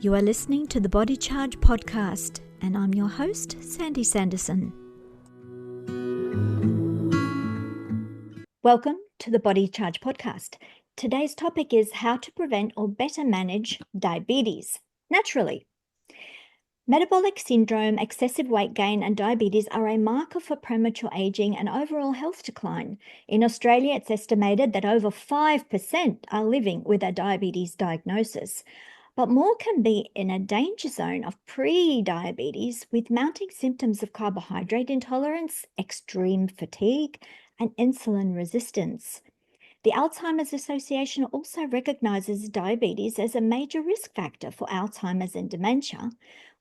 You are listening to the Body Charge podcast, and I'm your host, Sandy Sanderson. Welcome to the Body Charge podcast. Today's topic is how to prevent or better manage diabetes naturally. Metabolic syndrome, excessive weight gain, and diabetes are a marker for premature aging and overall health decline. In Australia, it's estimated that over 5% are living with a diabetes diagnosis. But more can be in a danger zone of pre-diabetes with mounting symptoms of carbohydrate intolerance, extreme fatigue, and insulin resistance. The Alzheimer's Association also recognizes diabetes as a major risk factor for Alzheimer's and dementia,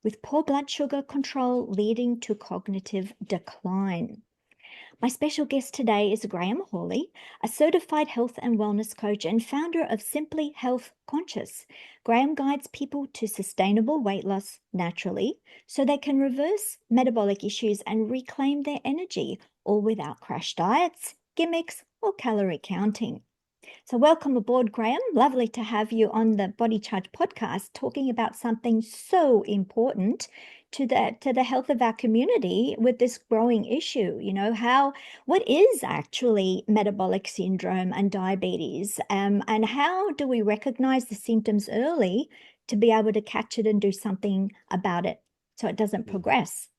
with poor blood sugar control leading to cognitive decline. My special guest today is Graham Hawley, a certified health and wellness coach and founder of Simply Health Conscious. Graham guides people to sustainable weight loss naturally so they can reverse metabolic issues and reclaim their energy, all without crash diets, gimmicks, or calorie counting. So welcome aboard, Graham. Lovely to have you on the Body Charge podcast talking about something so important to the health of our community with this growing issue. What is actually metabolic syndrome and diabetes, and how do we recognize the symptoms early to be able to catch it and do something about it so it doesn't progress?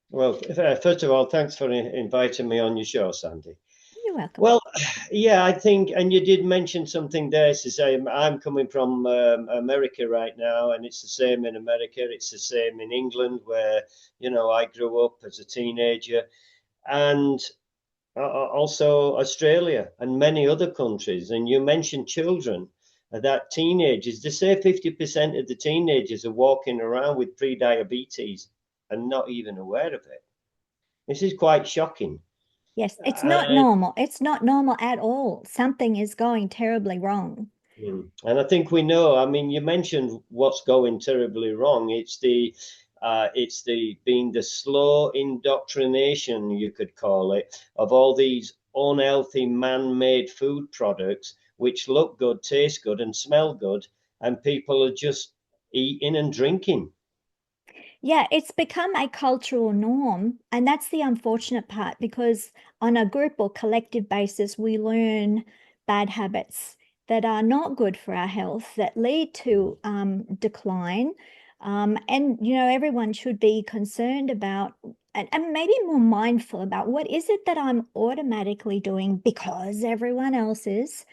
Well, first of all, thanks for inviting me on your show, Sandy. You're welcome. Well, yeah, I think, and you did mention something there to say, I'm coming from America right now, and it's the same in America. It's the same in England, where, I grew up as a teenager, and also Australia and many other countries. And you mentioned children, that teenagers, they say 50% of the teenagers are walking around with pre-diabetes and not even aware of it. This is quite shocking. Yes, it's not normal. It's not normal at all. Something is going terribly wrong. And I think we know, I mean, you mentioned what's going terribly wrong. It's the being the slow indoctrination, you could call it, of all these unhealthy man-made food products, which look good, taste good, and smell good, and people are just eating and drinking. Yeah, it's become a cultural norm, and that's the unfortunate part, because on a group or collective basis, we learn bad habits that are not good for our health, that lead to decline. Everyone should be concerned about and maybe more mindful about what is it that I'm automatically doing because everyone else is,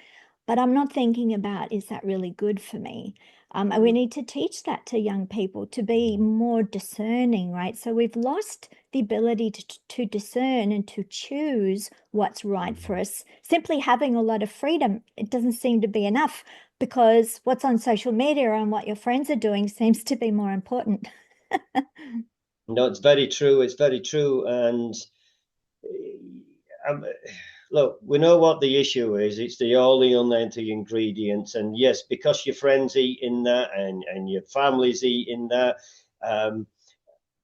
but I'm not thinking about, is that really good for me? And we need to teach that to young people to be more discerning, right? So we've lost the ability to discern and to choose what's right for us. Simply having a lot of freedom, it doesn't seem to be enough, because what's on social media and what your friends are doing seems to be more important. No, it's very true. It's very true. And look, we know what the issue is. It's all the unhealthy ingredients. And yes, because your friends eating that and your family's eating that,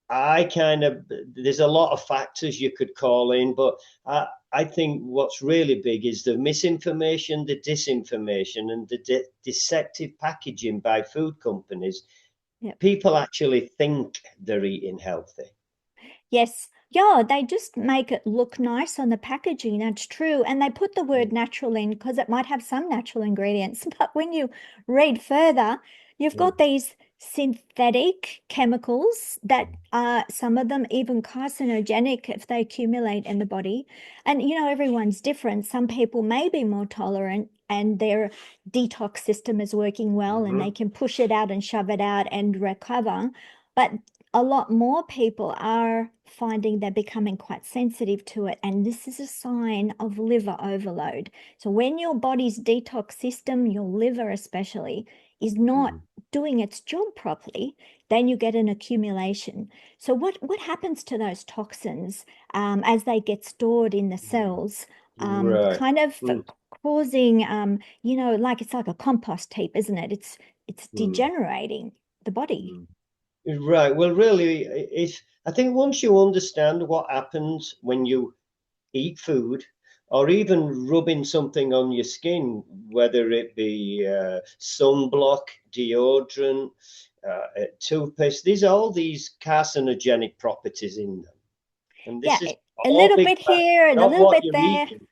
there's a lot of factors you could call in, but I think what's really big is the misinformation, the disinformation, and the deceptive packaging by food companies. Yep. People actually think they're eating healthy. Yes. Yeah, they just make it look nice on the packaging. That's true. And they put the word natural in because it might have some natural ingredients. But when you read further, you've got these synthetic chemicals that are, some of them even carcinogenic if they accumulate in the body. And, everyone's different. Some people may be more tolerant and their detox system is working well and they can push it out and shove it out and recover. But a lot more people are finding they're becoming quite sensitive to it. And this is a sign of liver overload. So when your body's detox system, your liver especially, is not doing its job properly, then you get an accumulation. So what happens to those toxins as they get stored in the cells? Kind of causing, like it's like a compost heap, isn't it? It's degenerating the body. Right. Well, really, I think once you understand what happens when you eat food, or even rubbing something on your skin, whether it be sunblock, deodorant, toothpaste. There's all these carcinogenic properties in them. And Yeah, this is a all little big bit fact, here and a not little what bit you're there eating.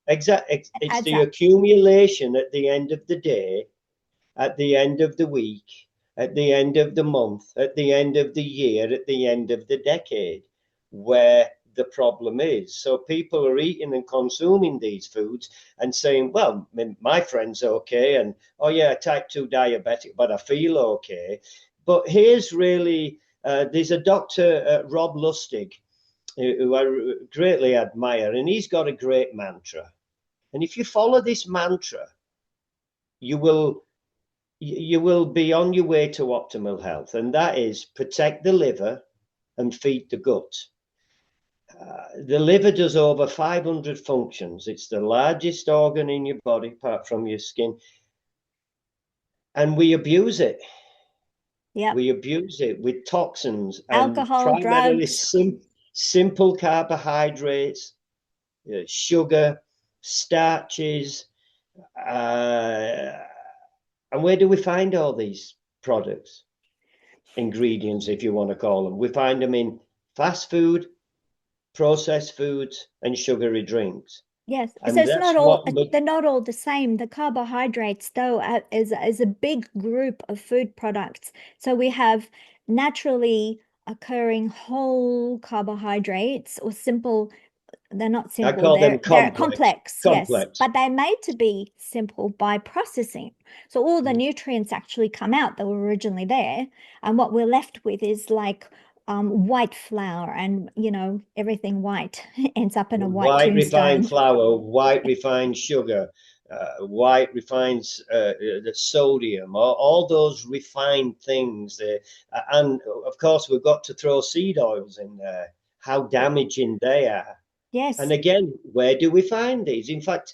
Exactly. It's adds the up. accumulation at the end of the day, at the end of the week, at the end of the month, at the end of the year, at the end of the decade, where the problem is. So people are eating and consuming these foods and saying, well, my friend's okay. And, oh, yeah, type 2 diabetic, but I feel okay. But here's really, there's a doctor, Rob Lustig, who I greatly admire, and he's got a great mantra. And if you follow this mantra, you will you will be on your way to optimal health, and that is protect the liver and feed the gut. The liver does over 500 functions. It's the largest organ in your body, apart from your skin, and we abuse it. Yep. We abuse it with toxins and Alcohol, primarily drugs. simple carbohydrates, sugar, starches. Uh, and where do we find all these products? Ingredients, if you want to call them. We find them in fast food, processed foods, and sugary drinks. Yes. So And it's not that's all, what they're not all the same. The carbohydrates, though, is a big group of food products. So we have naturally occurring whole carbohydrates or simple. They're not I simple. call them They're complex. complex, yes, Complex. but they're made to be simple by processing. So all the Mm. nutrients actually come out that were originally there, and what we're left with is like white flour, and everything white ends up in a white White refined tombstone. flour, white refined sugar, white refined the sodium, all those refined things. And of course, we've got to throw seed oils in there. How damaging they are. And Yes, again, where do we find these? In fact,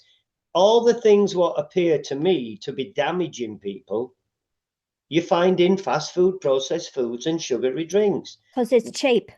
all the things what appear to me to be damaging people, you find in fast food, processed foods, and sugary drinks because it's cheap.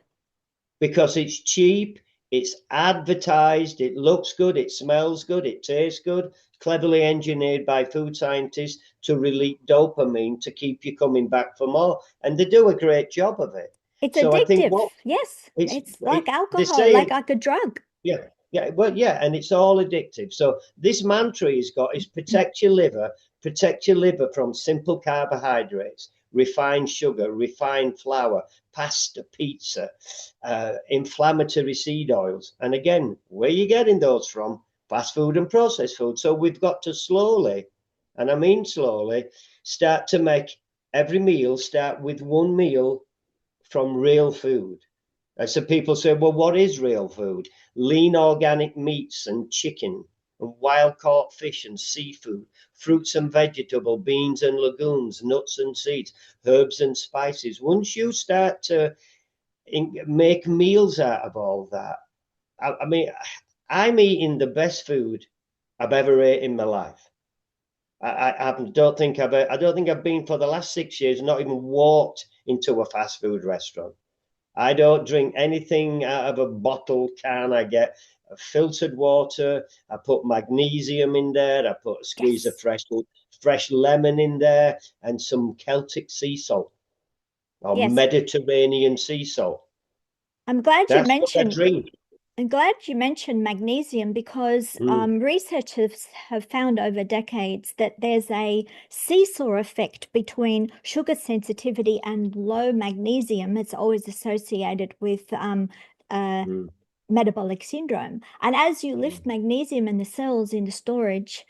because it's cheap, it's advertised, it looks good, it smells good, it tastes good, cleverly engineered by food scientists to release dopamine to keep you coming back for more. And they do a great job of it. It's So I think addictive. what Yes, it's it's like they alcohol, say, like a drug. yeah, yeah, well, yeah, and it's all addictive. So this mantra he's got is protect your liver from simple carbohydrates, refined sugar, refined flour, pasta, pizza, inflammatory seed oils. And again, where are you getting those from? Fast food and processed food. So we've got to slowly, and I mean slowly, start to make every meal start with one meal from real food. So people say, well, what is real food? Lean organic meats and chicken, and wild caught fish and seafood, fruits and vegetable, beans and legumes, nuts and seeds, herbs and spices. Once you start to make meals out of all that, I mean, I'm eating the best food I've ever ate in my life. I don't think I've been for the last 6 years, not even walked into a fast food restaurant. I don't drink anything out of a bottle can. I get filtered water. I put magnesium in there. I put a squeeze of Yes. fresh lemon in there and some Celtic sea salt or Yes. Mediterranean sea salt. I'm glad you That's what I mentioned drink. I'm glad you mentioned magnesium because Mm, researchers have found over decades that there's a seesaw effect between sugar sensitivity and low magnesium. It's always associated with uh, mm, metabolic syndrome. And as you mm, lift magnesium in the cells in the storage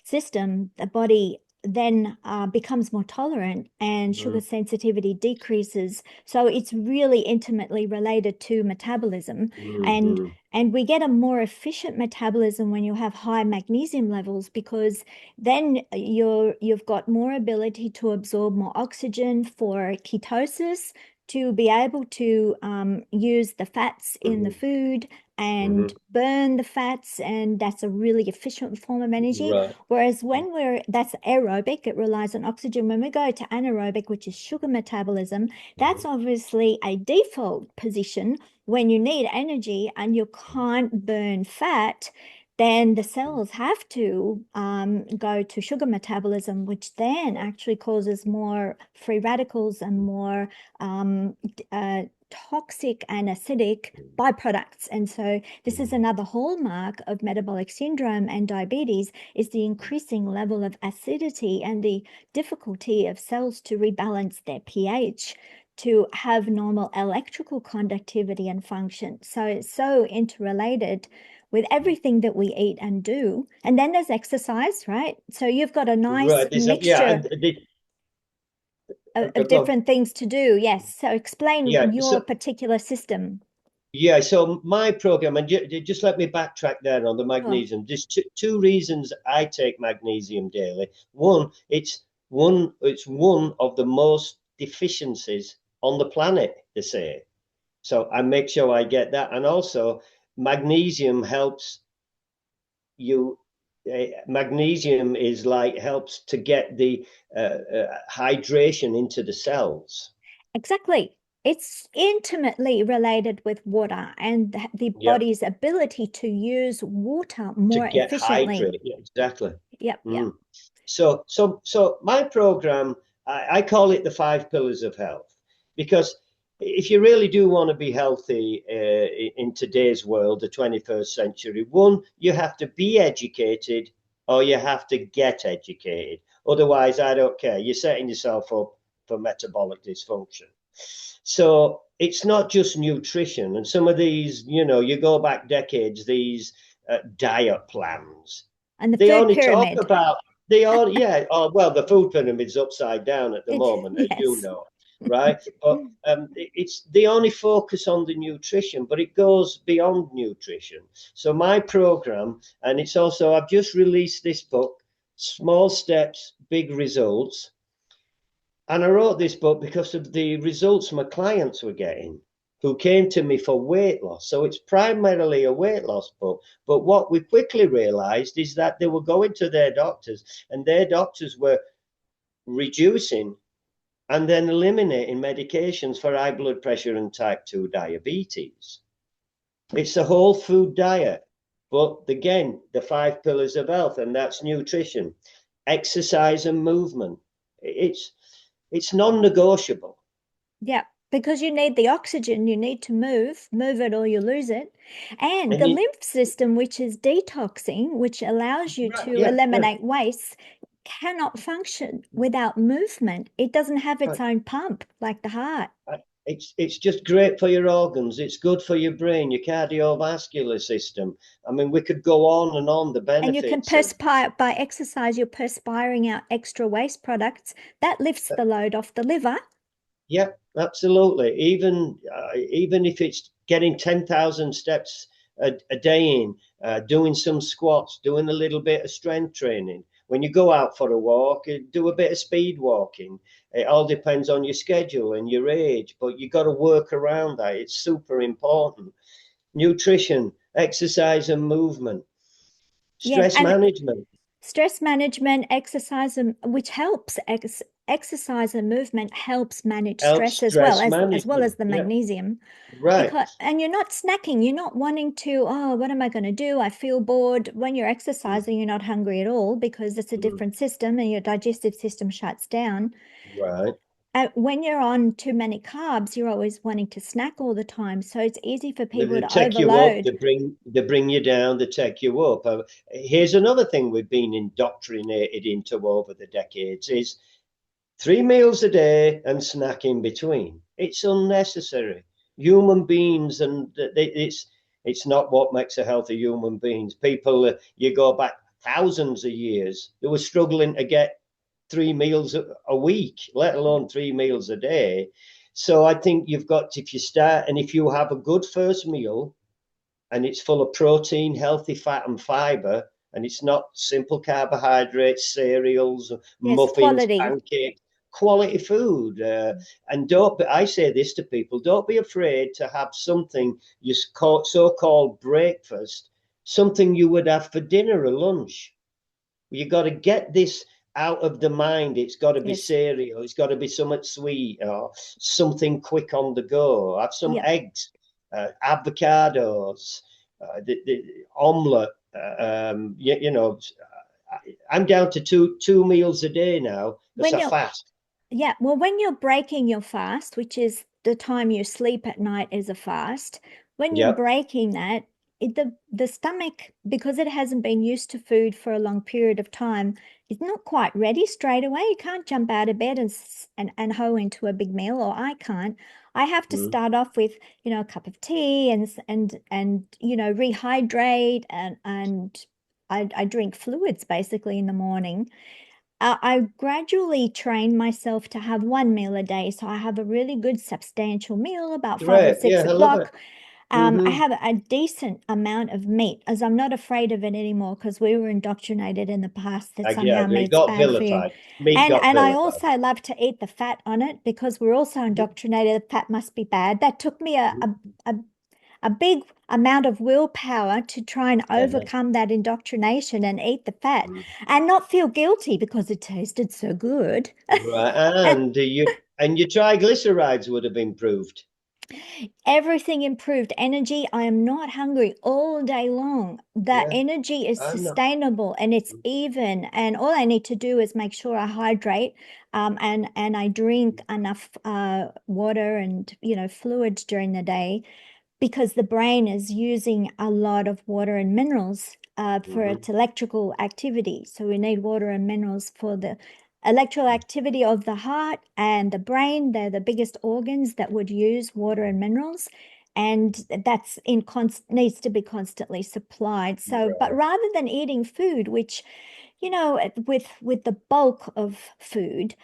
system, the body then becomes more tolerant and sugar mm, sensitivity decreases. So it's really intimately related to metabolism. And mm, and we get a more efficient metabolism when you have high magnesium levels because then you've got more ability to absorb more oxygen for ketosis, to be able to use the fats in the mm, food and mm, burn the fats, and that's a really efficient form of energy. right. Whereas when that's aerobic, it relies on oxygen. When we go to anaerobic, which is sugar metabolism, that's Mm, obviously a default position when you need energy and you can't burn fat. then the cells have to go to sugar metabolism, which then actually causes more free radicals and more toxic and acidic byproducts. And so this is another hallmark of metabolic syndrome and diabetes, is the increasing level of acidity and the difficulty of cells to rebalance their pH to have normal electrical conductivity and function. So it's so interrelated with everything that we eat and do. And then there's exercise, right? So you've got a nice Right. Yeah, mixture of go on. different things to do. Yes. So Yeah. explain your particular system. Yeah, so my program, and just let me backtrack there on the Sure. magnesium. There's two reasons I take magnesium daily. One, it's one of the most deficiencies on the planet, they say. So I make sure I get that, and also magnesium helps you. Magnesium is like helps to get the hydration into the cells. Exactly. It's intimately related with water and the Yeah, body's ability to use water to more get efficiently. hydrated. Yeah, exactly. Yep, yep. Mm. So my program, I call it the 5 pillars of health, because if you really do want to be healthy in today's world, the 21st century, one, you have to be educated or you have to get educated. Otherwise, I don't care. You're setting yourself up for metabolic dysfunction. So it's not just nutrition. And some of these, you go back decades, these diet plans, And the they food only talk pyramid. about yeah. Oh well, the food pyramid's upside down at the It, moment, as you yes. know, right? But it's they only focus on the nutrition, but it goes beyond nutrition. So my program, and it's also I've just released this book, Small Steps, Big Results, and I wrote this book because of the results my clients were getting who came to me for weight loss. So it's primarily a weight loss book. But what we quickly realized is that they were going to their doctors and their doctors were reducing and then eliminating medications for high blood pressure and type 2 diabetes. It's a whole food diet. But again, the 5 pillars of health, and that's nutrition, exercise, and movement. It's non-negotiable. Yeah, because you need the oxygen, you need to move it or you lose it. And And the you, lymph system, which is detoxing, which allows you right, to yeah, yeah, eliminate waste, cannot function without movement. It doesn't have its right. own pump like the heart. It's just great for your organs. It's good for your brain, your cardiovascular system. I mean, we could go on and on the And you can benefits of. perspire by exercise, you're perspiring out extra waste products. That lifts the load off the liver. Yeah, absolutely. Even if it's getting 10,000 steps a day in, doing some squats, doing a little bit of strength training. When you go out for a walk, do a bit of speed walking. It all depends on your schedule and your age, but you got to work around that. It's super important. Nutrition, exercise, and movement, Yes, stress and management stress management, exercise, which helps exercise and movement helps manage helps stress as well stress as management. the Yeah, magnesium. right. Because and you're not snacking, you're not wanting to, oh, what am I going to do? I feel bored. When you're exercising, you're not hungry at all because it's a Mm, different system and your digestive system shuts down. right. When you're on too many carbs, you're always wanting to snack all the time. So it's easy for people They to take you up, overload. they bring you down, they take you up. Here's another thing we've been indoctrinated into over the decades is 3 meals a day and snack in between. It's unnecessary. Human beings, and it's not what makes a healthy human beings. People, you go back thousands of years, they were struggling to get 3 meals a week, let alone 3 meals a day. So I think you've got to, if you start and if you have a good first meal and it's full of protein, healthy fat, and fiber, and it's not simple carbohydrates, cereals, Yes, muffins, quality. pancakes, quality food. And don't, I say this to people, don't be afraid to have something you so-called breakfast, something you would have for dinner or lunch. You got to get this out of the mind. It's got to be Yes. cereal. It's got to be something sweet or something quick on the go. Have some Yeah. eggs, avocados, the omelette. you know, I'm down to two meals a day now. That's When a you're fast. Yeah, well, when you're breaking your fast, which is the time you sleep at night is a fast, when you're Yep. breaking that, the stomach, because it hasn't been used to food for a long period of time, is not quite ready straight away. You can't jump out of bed and hoe into a big meal, or I can't. I have to Mm. start off with, a cup of tea and rehydrate and I drink fluids basically in the morning. I gradually trained myself to have one meal a day. So I have a really good substantial meal about five or Great. six Yeah, I love it. o'clock. I Hmm. have a decent amount of meat, as I'm not afraid of it anymore because we were indoctrinated in the past that Yeah, somehow it meat's got bad for you. vilified. Meat got And I vilified. also love to eat the fat on it because we're also indoctrinated that fat must be bad. That took me a a big amount of willpower to try and Yeah. overcome that indoctrination and eat the fat Mm. and not feel guilty because it tasted so good. Right. And your triglycerides would have improved. Everything improved. Energy, I am not hungry all day long. That Yeah, energy is I'm not. sustainable and it's even. And all I need to do is make sure I hydrate and I drink enough water and, fluids during the day because the brain is using a lot of water and minerals for Hmm. its electrical activity. So we need water and minerals for the electrical activity of the heart and the brain. They're the biggest organs that would use water and minerals. And that's needs to be constantly supplied. So, but Right. rather than eating food, which, with the bulk of food,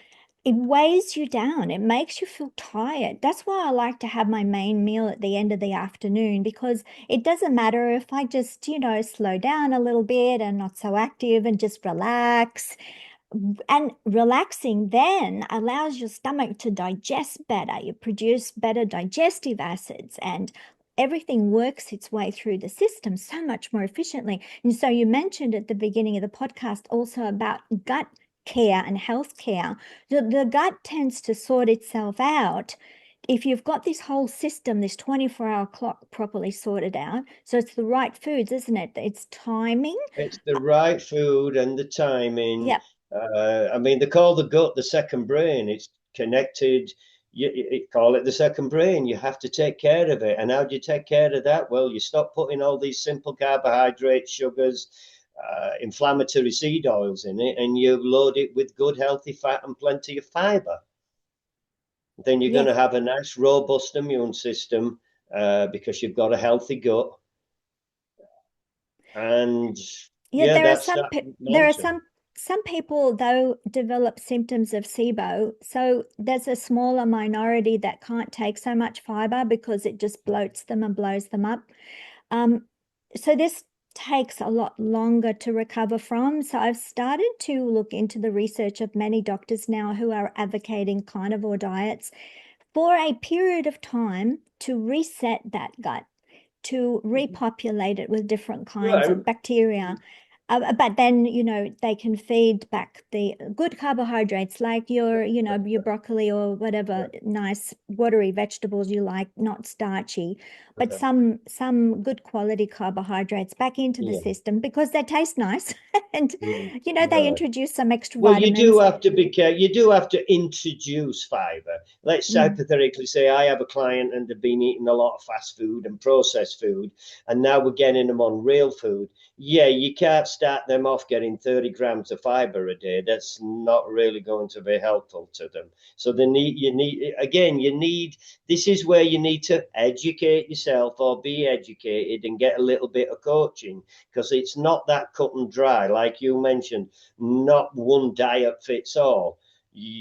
it weighs you down. It makes you feel tired. That's why I like to have my main meal at the end of the afternoon because it doesn't matter if I just, slow down a little bit and not so active and just relax. And relaxing then allows your stomach to digest better. You produce better digestive acids and everything works its way through the system so much more efficiently. And so you mentioned at the beginning of the podcast also about gut care and health care. The gut tends to sort itself out if you've got this whole system, this 24-hour clock properly sorted out. So it's the right foods, isn't it? It's timing. It's the right food and the timing. Yeah. I mean, they call the gut the second brain. It's connected. You call it the second brain. You have to take care of it. And how do you take care of that? Well, you stop putting all these simple carbohydrates, sugars, inflammatory seed oils in it, and you load it with good, healthy fat and plenty of fiber. Then you're going to Yes. have a nice, robust immune system because you've got a healthy gut. And Yeah, yeah, there are that's some that there are mantra. some people though develop symptoms of SIBO. So there's a smaller minority that can't take so much fiber because it just bloats them and blows them up. Um, so this takes a lot longer to recover from. So I've started to look into the research of many doctors now who are advocating carnivore diets for a period of time to reset that gut, to repopulate it with different kinds Right. of bacteria. But then, they can feed back the good carbohydrates like your broccoli or whatever Yeah. nice watery vegetables you like, not starchy, but Okay. some good quality carbohydrates back into the Yeah. system because they taste nice and Mm. they Right. introduce some extra Well, you do vitamins. have to be careful. You do have to introduce fiber. Let's Mm. hypothetically say I have a client and they've been eating a lot of fast food and processed food, and now we're getting them on real food. Yeah, you can't start them off getting 30 grams of fiber a day. That's not really going to be helpful to them. So this is where you need to educate yourself or be educated and get a little bit of coaching because it's not that cut and dry, like you mentioned, not one diet fits all.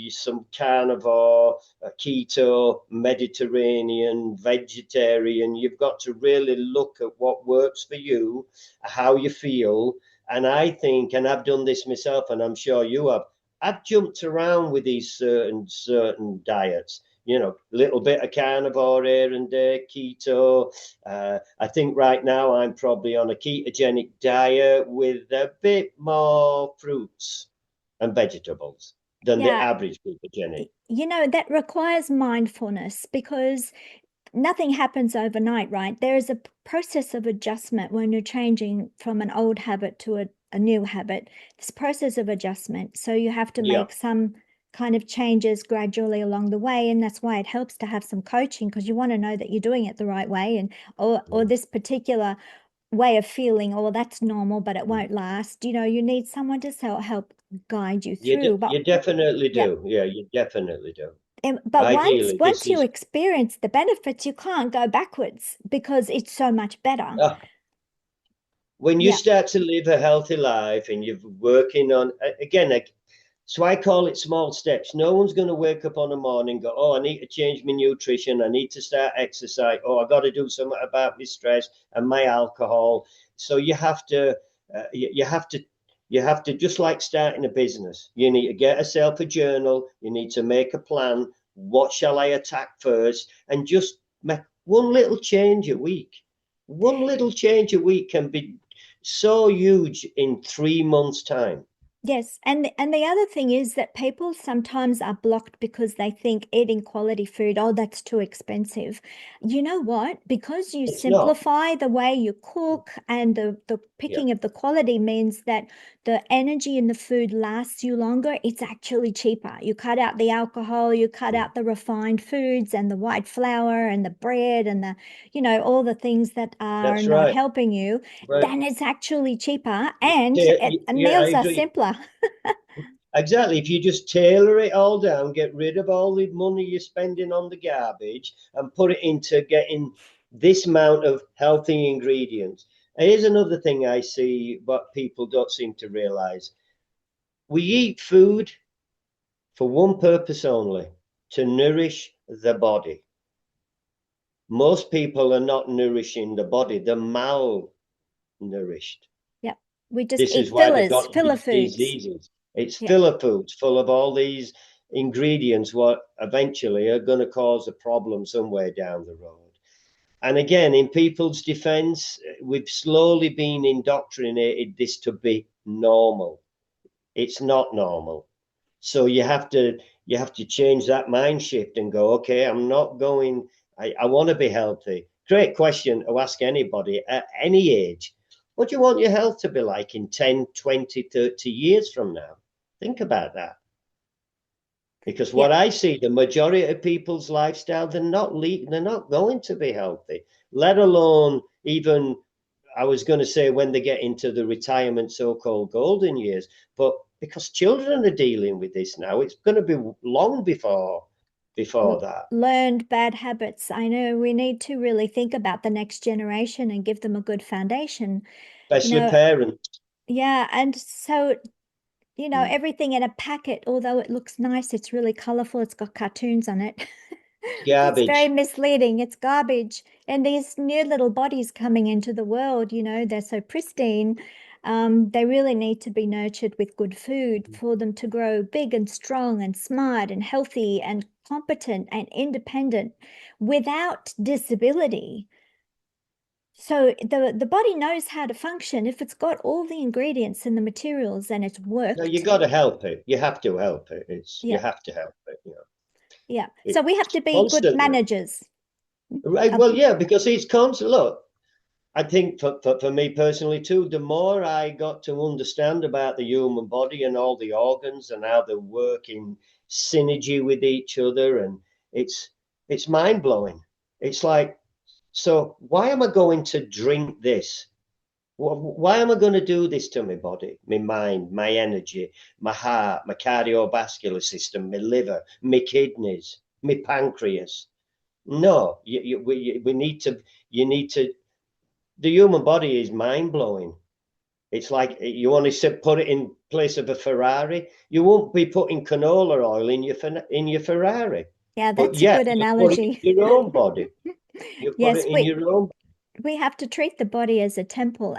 Some carnivore, keto, Mediterranean, vegetarian. You've got to really look at what works for you, how you feel. And I think, and I've done this myself, and I'm sure you have. I've jumped around with these certain diets. A little bit of carnivore here and there, keto. I think right now I'm probably on a ketogenic diet with a bit more fruits and vegetables than the Yeah, average ketogenic. that requires mindfulness because nothing happens overnight, right? There is a process of adjustment when you're changing from an old habit to a new habit. This process of adjustment. So you have to Yeah. make some kind of changes gradually along the way. And that's why it helps to have some coaching, because you want to know that you're doing it the right way, and or Mm. this particular way of feeling, oh, that's normal, but it won't last. You need someone to help guide you through. But You definitely yeah, do. Yeah, you definitely do. but once Ideally, this once you is experience the benefits, you can't go backwards because it's so much better. ah, when you Yeah. start to live a healthy life and you're working on again. So I call it small steps. No one's going to wake up on a morning and go, "Oh, I need to change my nutrition. I need to start exercise. Oh, I got to do something about my stress and my alcohol." So you have to, you have to, you have to just like starting a business. You need to get yourself a journal. You need to make a plan. What shall I attack first? And just make one little change a week. One little change a week can be so huge in 3 months' time. Yes, and the other thing is that people sometimes are blocked because they think eating quality food, oh, that's too expensive. You know what? Because you It's not. simplify the way you cook, and the Yeah. picking of the quality means that the energy in the food lasts you longer. It's actually cheaper. You cut out the alcohol, you cut Mm. out the refined foods and the white flour and the bread and all the things that are That's not right. helping you. Right. Then it's actually cheaper, Yeah, and yeah, I meals are agree. simpler. Exactly. If you just tailor it all down, get rid of all the money you're spending on the garbage and put it into getting this amount of healthy ingredients. And here's another thing I see what people don't seem to realize. We eat food for one purpose only, to nourish the body. Most people are not nourishing the body, they're malnourished. Yep. We just This is eat why they've fillers, got filler these foods. diseases. It's Yeah. filler foods full of all these ingredients, what eventually are going to cause a problem somewhere down the road. And again, in people's defense, we've slowly been indoctrinated this to be normal. It's not normal. So you have to change that mind shift and go, okay, I'm not going, I want to be healthy. Great question to ask anybody at any age. What do you want your health to be like in 10, 20, 30 years from now? Think about that. Because Yeah. what I see, the majority of people's lifestyle, they're not going to be healthy, let alone even I was going to say when they get into the retirement so-called golden years, but because children are dealing with this now, it's going to be long before that. Learned bad habits. I know we need to really think about the next generation and give them a good foundation. You Especially know, parents. yeah. And so, Mm. everything in a packet, although it looks nice, it's really colorful, it's got cartoons on it. It's very Garbage. misleading. It's garbage. And these new little bodies coming into the world, they're so pristine. They really need to be nurtured with good food for them to grow big and strong and smart and healthy and competent and independent without disability. So the body knows how to function if it's got all the ingredients and the materials and it's No, you worked. got to help it. You have to help it. You Yeah, have to help it. yeah. So It's we have to be good constantly. managers Right. of, Well, yeah, because it's constant. Look, I think for me personally too, the more I got to understand about the human body and all the organs and how they work in synergy with each other, and it's it's mind blowing. It's like, so why am I going to drink this? Why am I going to do this to my body, my mind, my energy, my heart, my cardiovascular system, my liver, my kidneys, my pancreas? No, we need to. You need to the human body is mind blowing. It's like you want to put it in place of a Ferrari. You won't be putting canola oil in your Ferrari, yeah, but that's a yet good you put it analogy. in your own body. You put it Yes, in we your own we have to treat the body as a temple,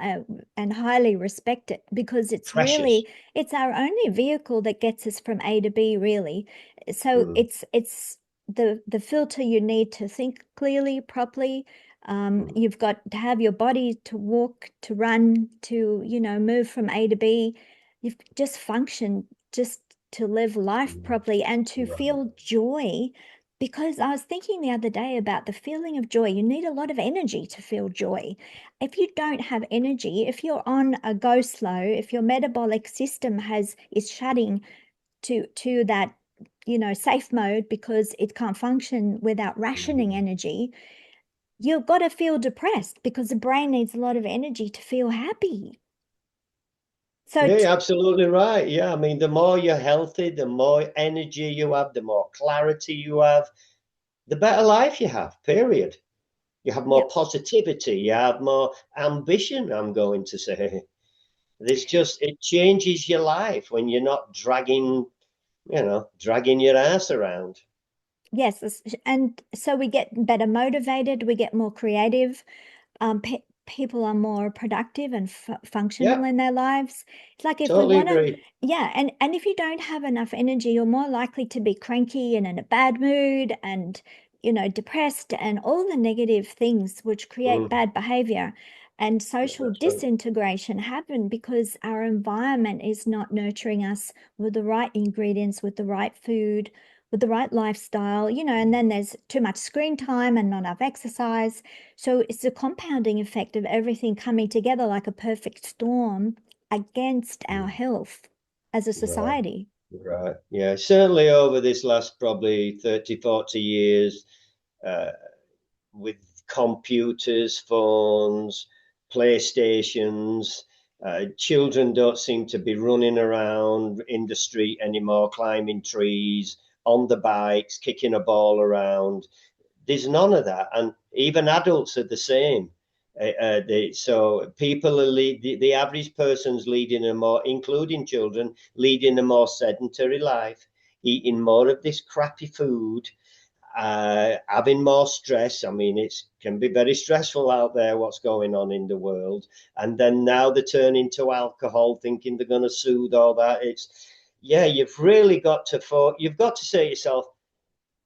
and highly respect it, because precious. it's our only vehicle that gets us from A to B, really. So Mm, it's the filter you need to think clearly, properly. mm, You've got to have your body to walk, to run, to, move from A to B. You've just function, just to live life mm. properly and to Right. feel joy. Because I was thinking the other day about the feeling of joy. You need a lot of energy to feel joy. If you don't have energy, if you're on a go slow, if your metabolic system is shutting to that, safe mode because it can't function without rationing Mhm. energy, you've got to feel depressed because the brain needs a lot of energy to feel happy. So, Yeah, you're absolutely right. Yeah, I mean, the more you're healthy, the more energy you have, the more clarity you have, the better life you have, period. You have yeah, more positivity, you have more ambition, I'm going to say. It changes your life when you're not dragging your ass around. yes, and so we get better motivated, we get more creative, pe people are more productive and f functional Yeah, in their lives. It's like if we totally want to, agree. yeah, and if you don't have enough energy, you're more likely to be cranky and in a bad mood and, depressed and all the negative things which create Mm, bad behavior. And yeah, social that's right. disintegration happen because our environment is not nurturing us with the right ingredients, with the right food, with the right lifestyle, and then there's too much screen time and not enough exercise. So it's a compounding effect of everything coming together like a perfect storm against our Mm, health as a right, society. right. Yeah, certainly over this last probably 30, 40 years, uh, with computers, phones, PlayStations. Children don't seem to be running around in the street anymore, climbing trees, on the bikes, kicking a ball around. There's none of that, and even adults are the same. So people are the average person's leading a more, including children, leading a more sedentary life, eating more of this crappy food, having more stress. I mean, it can be very stressful out there, what's going on in the world. And then now they turn into alcohol, thinking they're going to soothe all that. Yeah, you've got to say to yourself,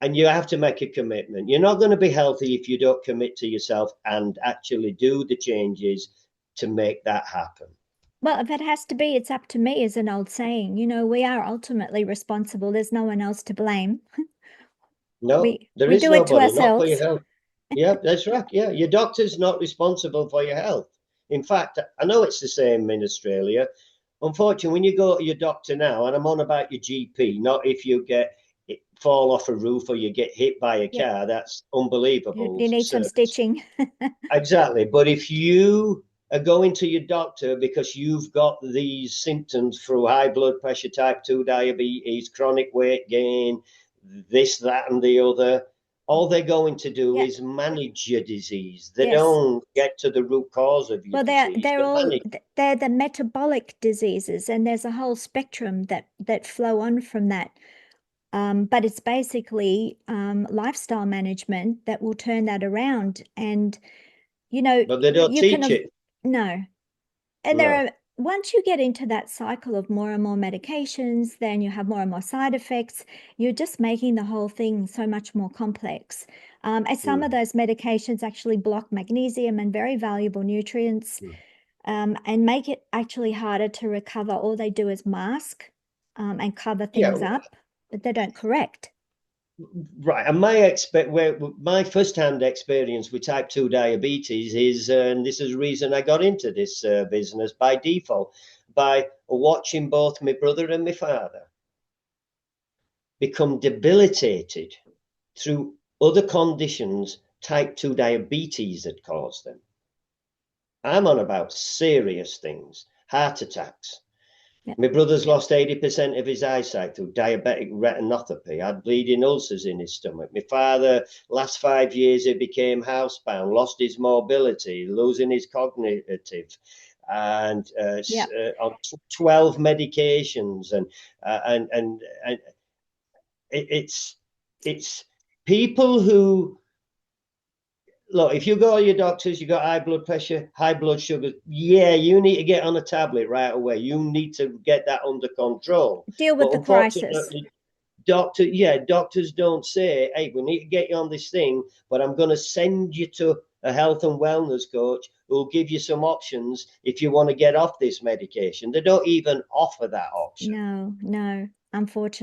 and you have to make a commitment. You're not going to be healthy if you don't commit to yourself and actually do the changes to make that happen. Well, if it has to be, it's up to me, is an old saying. We are ultimately responsible. There's no one else to blame. No, there We is do it to nobody, not for your ourselves. health. Yeah, that's right. Yeah, your doctor's not responsible for your health. In fact, I know it's the same in Australia. Unfortunately, when you go to your doctor now, and I'm on about your GP, not if you fall off a roof or you get hit by a Yeah, car, that's you, unbelievable you need some service. stitching. Exactly. But if you are going to your doctor because you've got these symptoms through high blood pressure, type 2 diabetes, chronic weight gain, this, that, and the other, all they're going to do Yeah, is manage your disease. They yes. don't get to the root cause of your Well, they're disease. they're They all manage. they're the metabolic diseases, and there's a whole spectrum that flow on from that. But it's basically lifestyle management that will turn that around. And But they don't you can teach have it. no. And there No. are once you get into that cycle of more and more medications, then you have more and more side effects. You're just making the whole thing so much more complex. And some of Mm. those medications actually block magnesium and very valuable nutrients, and make it actually harder to recover. All they do is mask, and cover Yeah. things up, but they don't correct. Right, and my first-hand experience with type 2 diabetes is, and this is the reason I got into this business by default, by watching both my brother and my father become debilitated through other conditions type 2 diabetes had caused them. I'm on about serious things, heart attacks. Yeah, My brother's lost 80% of his eyesight through diabetic retinopathy, had bleeding ulcers in his stomach. My father, last 5 years, he became housebound, lost his mobility, losing his cognitive, and yeah, on 12 medications. And it's, it's people who, look, if you go to your doctors, you got high blood pressure, high blood sugar, yeah, you need to get on a tablet right away. You need to get that under control. deal with But the crisis. unfortunately, doctors don't say, hey, we need to get you on this thing, but I'm going to send you to a health and wellness coach who'll give you some options if you want to get off this medication. They don't even offer that option. No, no.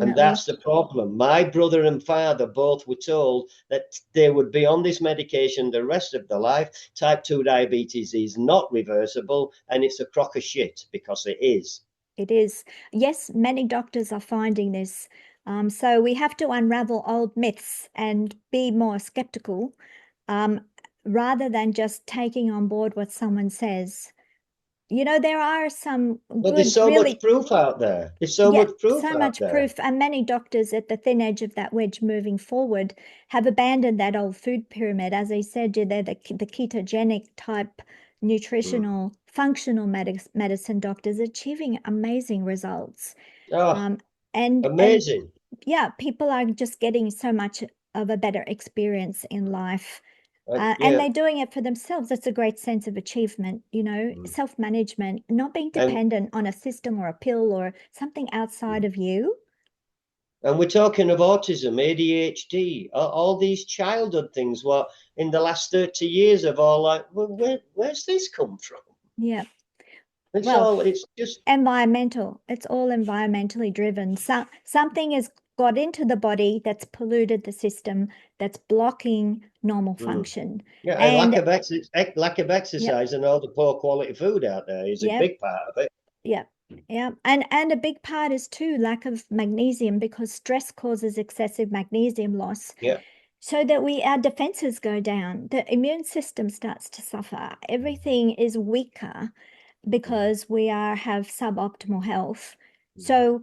And unfortunately. that's the problem. My brother and father both were told that they would be on this medication the rest of their life. Type 2 diabetes is not reversible, and it's a crock of shit because it is. It is. Yes, many doctors are finding this. So we have to unravel old myths and be more skeptical, um, rather than just taking on board what someone says. There are some But there's good, so much really, proof out there. There's so yeah, much proof so out much there. proof. And many doctors at the thin edge of that wedge moving forward have abandoned that old food pyramid. As I said, they're the ketogenic type Mm. nutritional functional medicine doctors achieving amazing results. Oh, Um, and amazing. yeah, people are just getting so much of a better experience in life. And Yeah. they're doing it for themselves. That's a great sense of achievement, Mm. self-management, not being And dependent on a system or a pill or something outside of you. and we're talking of autism, ADHD, all these childhood things. What in the last 30 years have all like, well, where's this come from? Yeah. It's Well, all, it's just, environmental. It's all environmentally driven. Something has got into the body that's polluted the system, that's blocking normal mm. function. Yeah, and And lack of yep, exercise and all the poor quality food out there is a yep, big part of it. yep, yep. And a big part is too lack of magnesium because stress causes excessive magnesium loss. Yeah. So that our defenses go down, the immune system starts to suffer. Everything is weaker Mm. because we have suboptimal health. Mm. So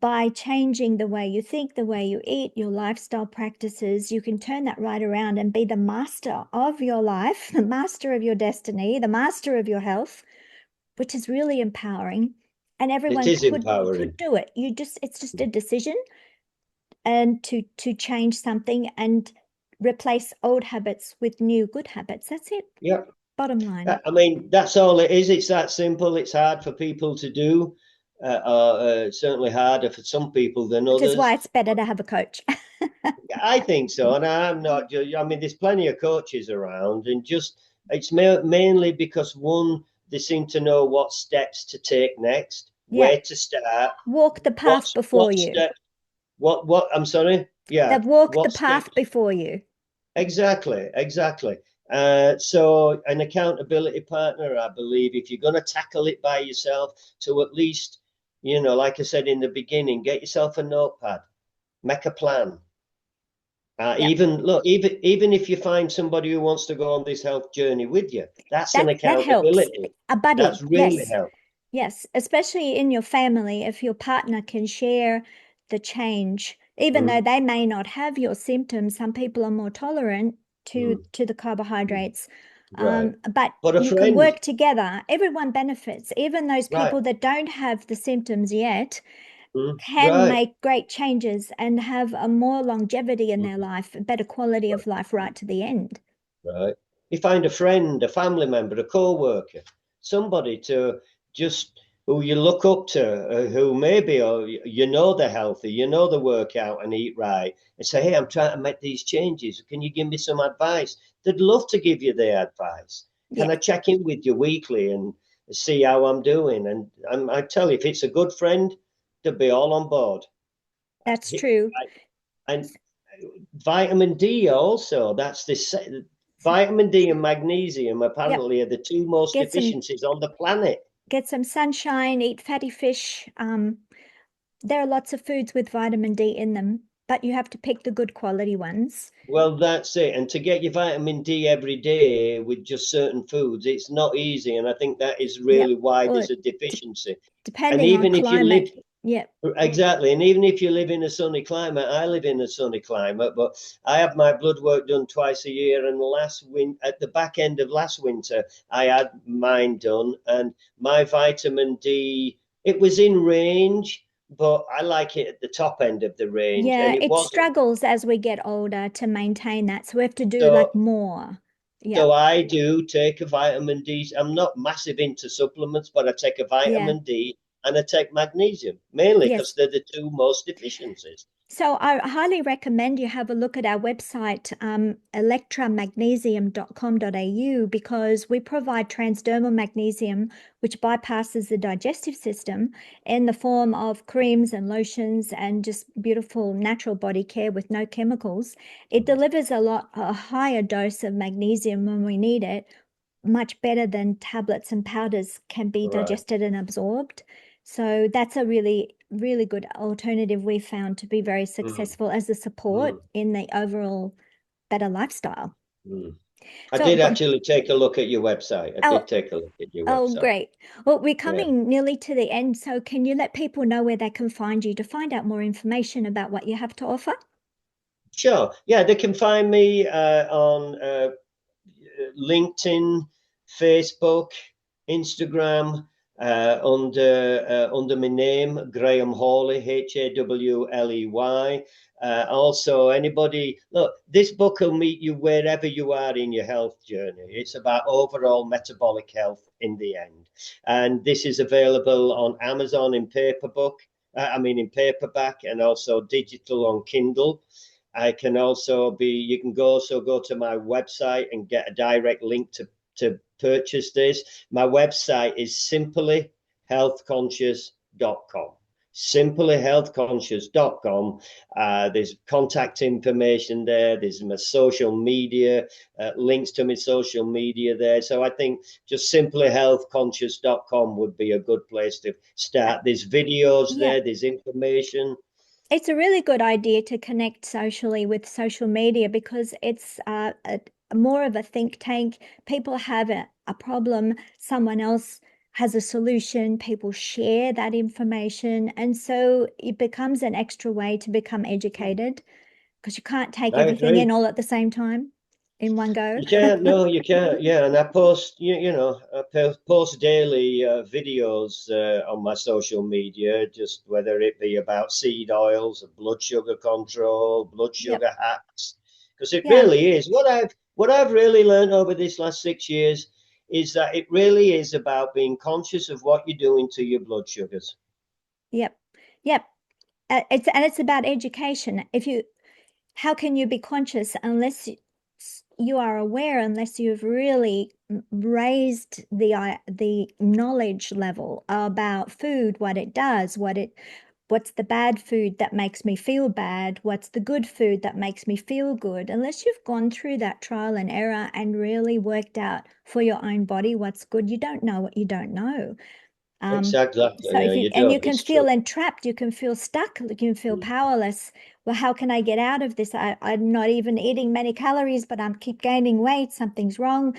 by changing the way you think, the way you eat, your lifestyle practices, you can turn that right around and be the master of your life, the master of your destiny, the master of your health, which is really empowering. And It everyone is could empowering. do it. It's just a decision and to change something and replace old habits with new good habits. That's it. Yeah. Bottom line. I mean, that's all it is. It's that simple. It's hard for people to do. Certainly harder for some people than Which is why others. it's better to have a coach. I think so, and I'm not. I mean, there's plenty of coaches around, and just it's mainly because one, they seem to know what steps to take next, Yeah. where to start, Walk the path before what you. step, what. I'm sorry. Yeah, They've walked the what path steps before you. exactly, exactly. So an accountability partner, I believe, if you're going to tackle it by yourself, to at least, like I said in the beginning, get yourself a notepad, make a plan. Yeah. Even if you find somebody who wants to go on this health journey with you, that's an That helps. accountability. A buddy. That's really Yes. help. Yes. Especially in your family, if your partner can share the change, even though Mm, they may not have your symptoms, some people are more tolerant mm, to the mm. carbohydrates. Right. But But a you can friend, work together. Everyone benefits. Even those right? people that don't have the symptoms yet can Right. make great changes and have a more longevity in their Mm, life, a better quality right. of life right to the end. Right. You find a friend, a family member, a co-worker, somebody to just who you look up to, who maybe or they're healthy, they work out and eat right, and say, "Hey, I'm trying to make these changes. Can you give me some advice?" They'd love to give you their advice. Can Yeah, I check in with you weekly and see how I'm doing? And I tell you, if it's a good friend, they'll be all on board. that's true. And vitamin D also, that's this vitamin D and magnesium Yep. apparently are the two most Get some deficiencies on the planet. sunshine, eat fatty fish. There are lots of foods with vitamin D in them, but you have to pick the good quality ones. Well, that's it. And to get your vitamin D every day with just certain foods, it's not easy. And I think that is Yep. really why Or there's a deficiency. And depending on even if you live climate. Yep. exactly, and even if you live in a sunny climate, I live in a sunny climate, but I have my blood work done twice a year. And at the back end of last winter, I had mine done, and my vitamin D, it was in range, but I like it at the top end of the range, and Yeah, it it wasn't. struggles as we get older to maintain that. So we have to do like So more. Yeah. So I do take a vitamin D. I'm not massive into supplements, but I take a Yeah. vitamin D and I take magnesium, mainly because Yes. they're the two most deficiencies. So I highly recommend you have a look at our website, electramagnesium.com.au, because we provide transdermal magnesium, which bypasses the digestive system in the form of creams and lotions and just beautiful natural body care with no chemicals. It delivers a higher dose of magnesium when we need it, much better than tablets and powders can be Right. digested and absorbed. So that's a really, really good alternative we found to be very successful as a support Mm. in the overall better lifestyle. Mm. I So, did actually take a look at your website. I oh, did take a look at your oh, website. great. Well, we're Yeah. coming nearly to the end. So can you let people know where they can find you to find out more information about what you have to offer? Sure. Yeah, they can find me on LinkedIn, Facebook, Instagram, under my name, Graham Hawley, Hawley. Also, anybody look, this book will meet you wherever you are in your health journey. It's about overall metabolic health in the end, and this is available on Amazon in in paperback, and also digital on Kindle. I can also be, you can also go to my website and get a direct link to purchase this. My website is simplyhealthconscious.com. Simplyhealthconscious.com. There's contact information there. There's my social media, links to my social media there. So I think just simplyhealthconscious.com would be a good place to start. There's videos Yeah. there, there's information. It's a really good idea to connect socially with social media because it's more of a think tank. People have a problem, someone else has a solution, people share that information. And so it becomes an extra way to become educated because you can't take I everything in agree. all at the same time in one go. You can't, no, you can't. Yeah, and I post, post daily videos on my social media, just whether it be about seed oils, blood sugar control, blood Yep. sugar hacks, because it Yeah. really is. What I've really learned over this last 6 years is that it really is about being conscious of what you're doing to your blood sugars. Yep. Yep. It's about education. How can you be conscious unless you are aware, unless you've really raised the knowledge level about food, what it does, what's the bad food that makes me feel bad, what's the good food that makes me feel good. Unless you've gone through that trial and error and really worked out for your own body what's good, you don't know what you don't know. Exactly. So Yeah, if you you don't. can It's true. feel entrapped, you can feel stuck, you can feel Mm. powerless. Well, how can I get out of this? I'm not even eating many calories, but I'm keep gaining weight. Something's wrong.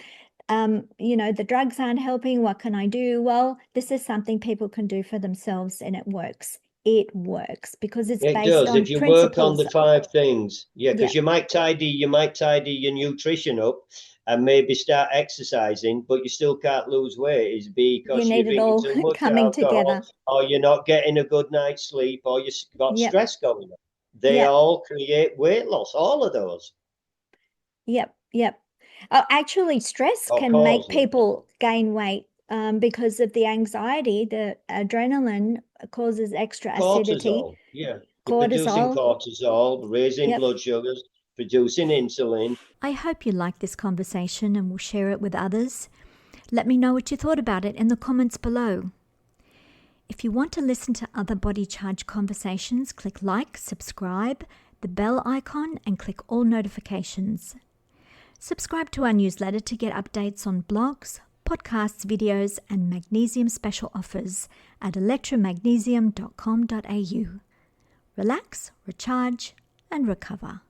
The drugs aren't helping. What can I do? Well, this is something people can do for themselves, and it works. It works because it's It based does. on If you work on principles. the five things, yeah, Yeah, because you might tidy your nutrition up and maybe start exercising, but you still can't lose weight. Is you because you're need it drinking all too much coming alcohol, together. or you're not getting a good night's sleep, or you've got Yep, stress going on. They yep. all create weight loss. All of those, Yep, yep. Actually, stress or can make cause weight loss. people gain weight because of the anxiety. The adrenaline causes extra acidity, Cortisol, yeah, you're producing cortisol. cortisol, raising Yep. blood sugars, producing insulin. I hope you liked this conversation and will share it with others. Let me know what you thought about it in the comments below. If you want to listen to other Body Charge conversations, click like, subscribe, the bell icon, and click all notifications. Subscribe to our newsletter to get updates on blogs, podcasts, videos, and magnesium special offers at electramagnesium.com.au. Relax, recharge, and recover.